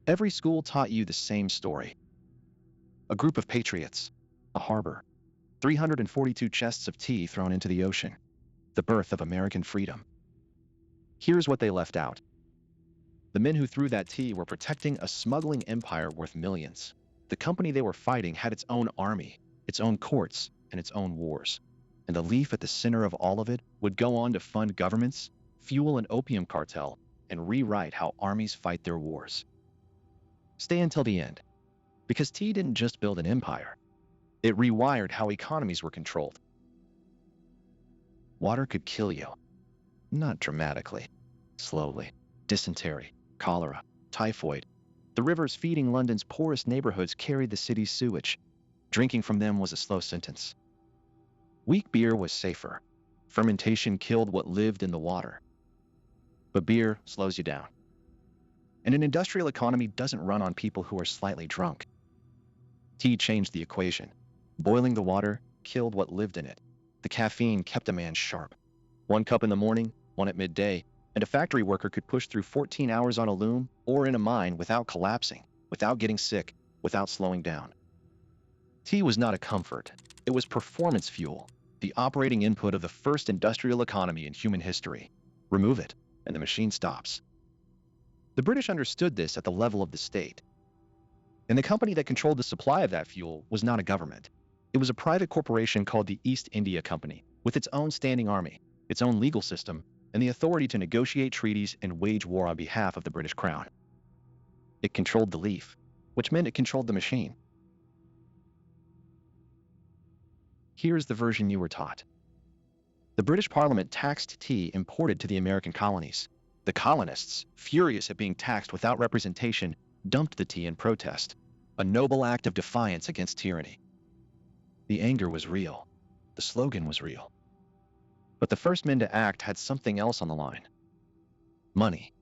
Every school taught you the same story. A group of patriots, a harbor, 342 chests of tea thrown into the ocean, the birth of American freedom. Here's what they left out. The men who threw that tea were protecting a smuggling empire worth millions. The company they were fighting had its own army, its own courts, and its own wars. And the leaf at the center of all of it would go on to fund governments, fuel an opium cartel, and rewrite how armies fight their wars. Stay until the end, because tea didn't just build an empire. It rewired how economies were controlled. Water could kill you. Not dramatically, slowly. Dysentery, cholera, typhoid. The rivers feeding London's poorest neighborhoods carried the city's sewage. Drinking from them was a slow sentence. Weak beer was safer. Fermentation killed what lived in the water. But beer slows you down. And an industrial economy doesn't run on people who are slightly drunk. Tea changed the equation. Boiling the water killed what lived in it. The caffeine kept a man sharp. 1 cup in the morning, 1 at midday, and a factory worker could push through 14 hours on a loom or in a mine without collapsing, without getting sick, without slowing down. Tea was not a comfort. It was performance fuel, the operating input of the first industrial economy in human history. Remove it, and the machine stops. The British understood this at the level of the state. And the company that controlled the supply of that fuel was not a government. It was a private corporation called the East India Company, with its own standing army, its own legal system, and the authority to negotiate treaties and wage war on behalf of the British Crown. It controlled the leaf, which meant it controlled the machine. Here's the version you were taught. The British Parliament taxed tea imported to the American colonies. The colonists, furious at being taxed without representation, dumped the tea in protest, a noble act of defiance against tyranny. The anger was real. The slogan was real. But the first men to act had something else on the line. Money.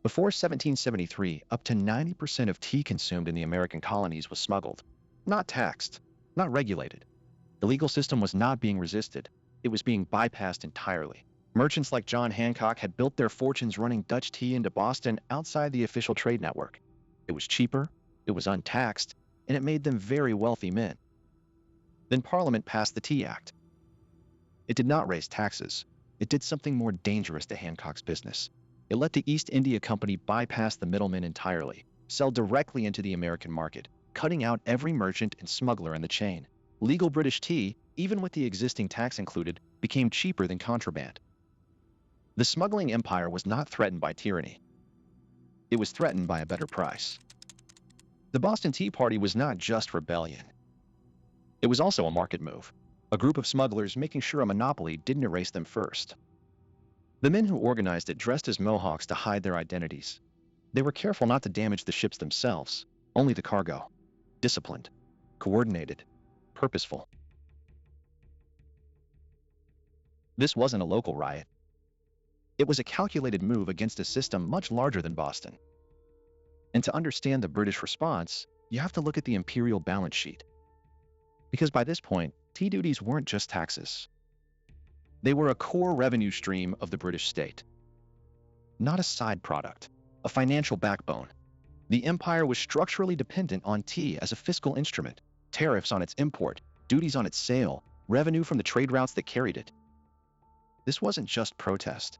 Before 1773, up to 90% of tea consumed in the American colonies was smuggled, not taxed, not regulated. The legal system was not being resisted. It was being bypassed entirely. Merchants like John Hancock had built their fortunes running Dutch tea into Boston outside the official trade network. It was cheaper, it was untaxed, and it made them very wealthy men. Then Parliament passed the Tea Act. It did not raise taxes. It did something more dangerous to Hancock's business. It let the East India Company bypass the middlemen entirely, sell directly into the American market, cutting out every merchant and smuggler in the chain. Legal British tea, even with the existing tax included, became cheaper than contraband. The smuggling empire was not threatened by tyranny. It was threatened by a better price. The Boston Tea Party was not just rebellion. It was also a market move, a group of smugglers making sure a monopoly didn't erase them first. The men who organized it dressed as Mohawks to hide their identities. They were careful not to damage the ships themselves, only the cargo. Disciplined, coordinated, purposeful. This wasn't a local riot. It was a calculated move against a system much larger than Boston. And to understand the British response, you have to look at the imperial balance sheet. Because by this point, tea duties weren't just taxes. They were a core revenue stream of the British state. Not a side product, a financial backbone. The empire was structurally dependent on tea as a fiscal instrument, tariffs on its import, duties on its sale, revenue from the trade routes that carried it. This wasn't just protest.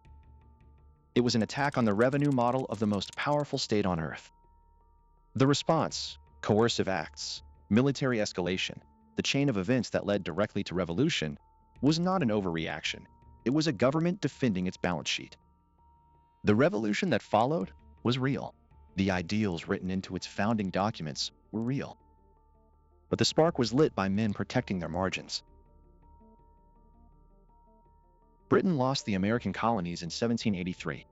It was an attack on the revenue model of the most powerful state on earth. The response, coercive acts, military escalation, the chain of events that led directly to revolution, was not an overreaction. It was a government defending its balance sheet. The revolution that followed was real. The ideals written into its founding documents were real. But the spark was lit by men protecting their margins. Britain lost the American colonies in 1783.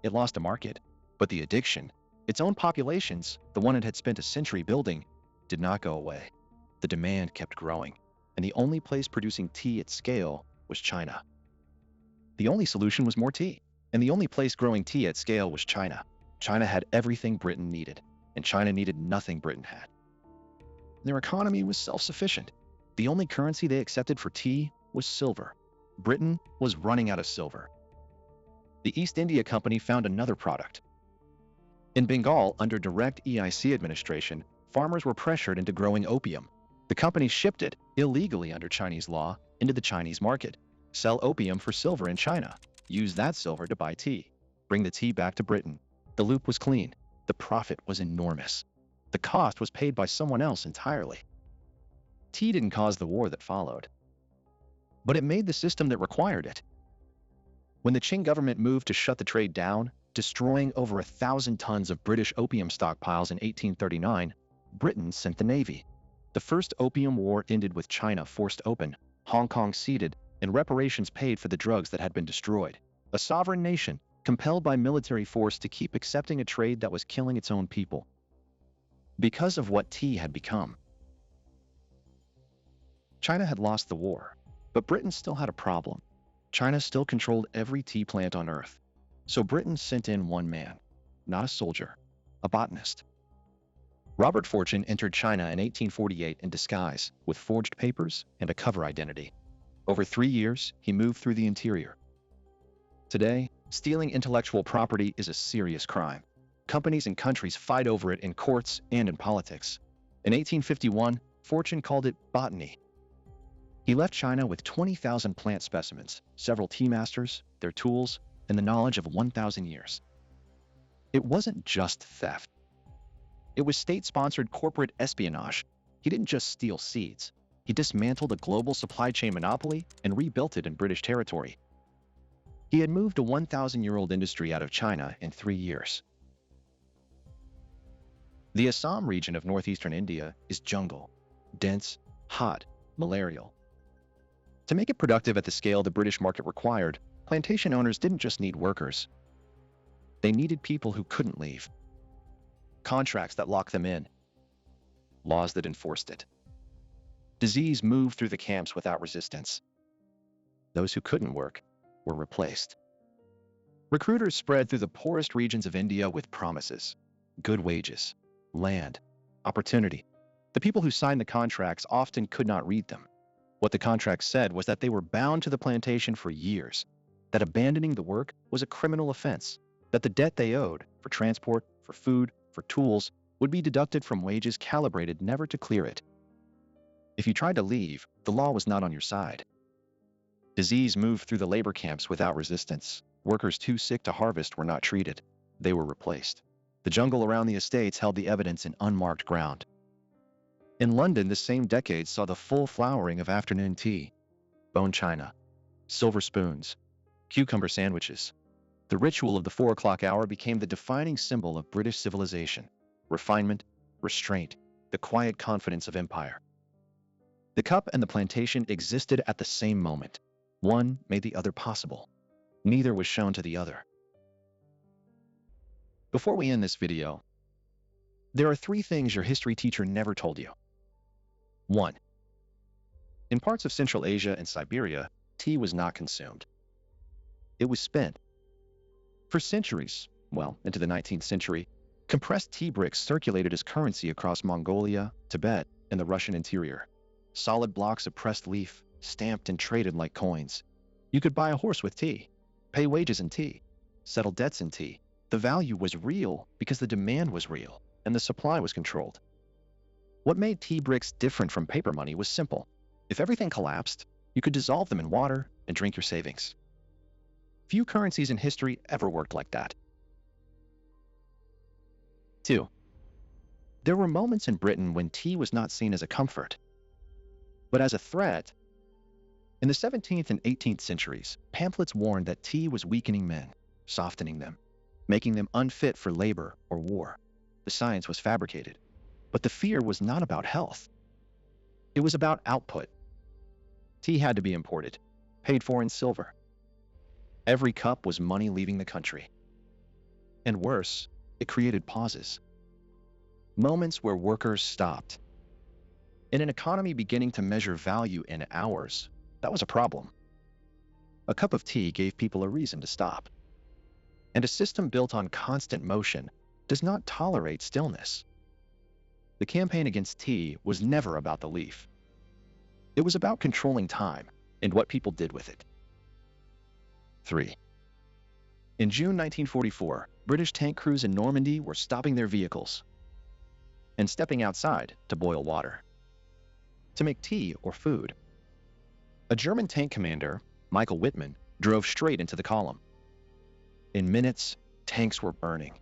It lost a market, but the addiction, its own populations, the one it had spent a century building, did not go away. The demand kept growing, and the only place producing tea at scale was China. The only solution was more tea, and the only place growing tea at scale was China. China had everything Britain needed, and China needed nothing Britain had. Their economy was self-sufficient. The only currency they accepted for tea was silver. Britain was running out of silver. The East India Company found another product. In Bengal, under direct EIC administration, farmers were pressured into growing opium. The companies shipped it, illegally under Chinese law, into the Chinese market, sell opium for silver in China, use that silver to buy tea, bring the tea back to Britain. The loop was clean. The profit was enormous. The cost was paid by someone else entirely. Tea didn't cause the war that followed, but it made the system that required it. When the Qing government moved to shut the trade down, destroying over 1,000 tons of British opium stockpiles in 1839, Britain sent the Navy. The First Opium War ended with China forced open, Hong Kong ceded, and reparations paid for the drugs that had been destroyed. A sovereign nation, compelled by military force to keep accepting a trade that was killing its own people. Because of what tea had become. China had lost the war, but Britain still had a problem. China still controlled every tea plant on Earth. So Britain sent in one man, not a soldier, a botanist. Robert Fortune entered China in 1848 in disguise, with forged papers and a cover identity. Over 3 years, he moved through the interior. Today, stealing intellectual property is a serious crime. Companies and countries fight over it in courts and in politics. In 1851, Fortune called it botany. He left China with 20,000 plant specimens, several tea masters, their tools, and the knowledge of 1,000 years. It wasn't just theft. It was state-sponsored corporate espionage. He didn't just steal seeds. He dismantled a global supply chain monopoly and rebuilt it in British territory. He had moved a 1,000-year-old industry out of China in 3 years. The Assam region of northeastern India is jungle, dense, hot, malarial. To make it productive at the scale the British market required, plantation owners didn't just need workers. They needed people who couldn't leave. Contracts that locked them in. Laws that enforced it. Disease moved through the camps without resistance. Those who couldn't work were replaced. Recruiters spread through the poorest regions of India with promises, good wages, land, opportunity. The people who signed the contracts often could not read them. What the contracts said was that they were bound to the plantation for years, that abandoning the work was a criminal offense, that the debt they owed for transport, for food, for tools would be deducted from wages calibrated never to clear it. If you tried to leave, the law was not on your side. Disease moved through the labor camps without resistance. Workers too sick to harvest were not treated. They were replaced. The jungle around the estates held the evidence in unmarked ground. In London, the same decade saw the full flowering of afternoon tea. Bone china, silver spoons, cucumber sandwiches. The ritual of the 4 o'clock hour became the defining symbol of British civilization. Refinement, restraint, the quiet confidence of empire. The cup and the plantation existed at the same moment. One made the other possible. Neither was shown to the other. Before we end this video, there are 3 things your history teacher never told you. 1. In parts of Central Asia and Siberia, tea was not consumed. It was spent. For centuries, well, into the 19th century, compressed tea bricks circulated as currency across Mongolia, Tibet, and the Russian interior. Solid blocks of pressed leaf, stamped and traded like coins. You could buy a horse with tea, pay wages in tea, settle debts in tea. The value was real because the demand was real, and the supply was controlled. What made tea bricks different from paper money was simple. If everything collapsed, you could dissolve them in water and drink your savings. Few currencies in history ever worked like that. 2. There were moments in Britain when tea was not seen as a comfort, but as a threat. In the 17th and 18th centuries, pamphlets warned that tea was weakening men, softening them, making them unfit for labor or war. The science was fabricated, but the fear was not about health. It was about output. Tea had to be imported, paid for in silver. Every cup was money leaving the country. And worse, it created pauses. Moments where workers stopped. In an economy beginning to measure value in hours, that was a problem. A cup of tea gave people a reason to stop. And a system built on constant motion does not tolerate stillness. The campaign against tea was never about the leaf. It was about controlling time and what people did with it. 3. In June 1944, British tank crews in Normandy were stopping their vehicles and stepping outside to boil water, to make tea or food. A German tank commander, Michael Wittmann, drove straight into the column. In minutes, tanks were burning.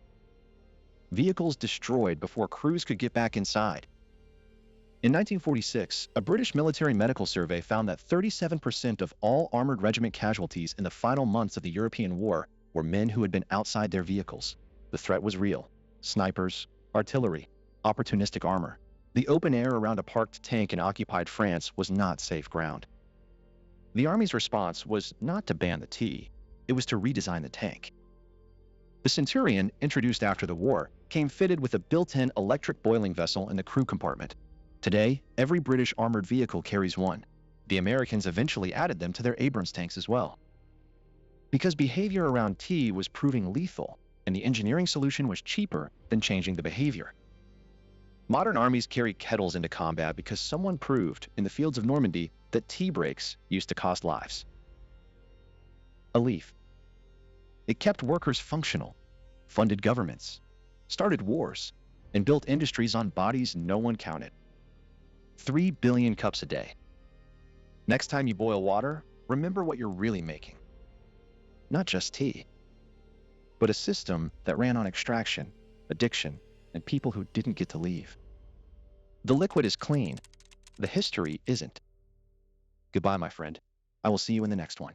Vehicles destroyed before crews could get back inside. In 1946, a British military medical survey found that 37% of all armored regiment casualties in the final months of the European War were men who had been outside their vehicles. The threat was real. Snipers, artillery, opportunistic armor. The open air around a parked tank in occupied France was not safe ground. The Army's response was not to ban the tea, it was to redesign the tank. The Centurion, introduced after the war, came fitted with a built-in electric boiling vessel in the crew compartment. Today, every British armored vehicle carries one. The Americans eventually added them to their Abrams tanks as well. Because behavior around tea was proving lethal, and the engineering solution was cheaper than changing the behavior. Modern armies carry kettles into combat because someone proved, in the fields of Normandy, that tea breaks used to cost lives. A leaf. It kept workers functional, funded governments, started wars, and built industries on bodies no one counted. 3 billion cups a day. Next time you boil water, remember what you're really making. Not just tea, but a system that ran on extraction, addiction, and people who didn't get to leave. The liquid is clean. The history isn't. Goodbye, my friend. I will see you in the next one.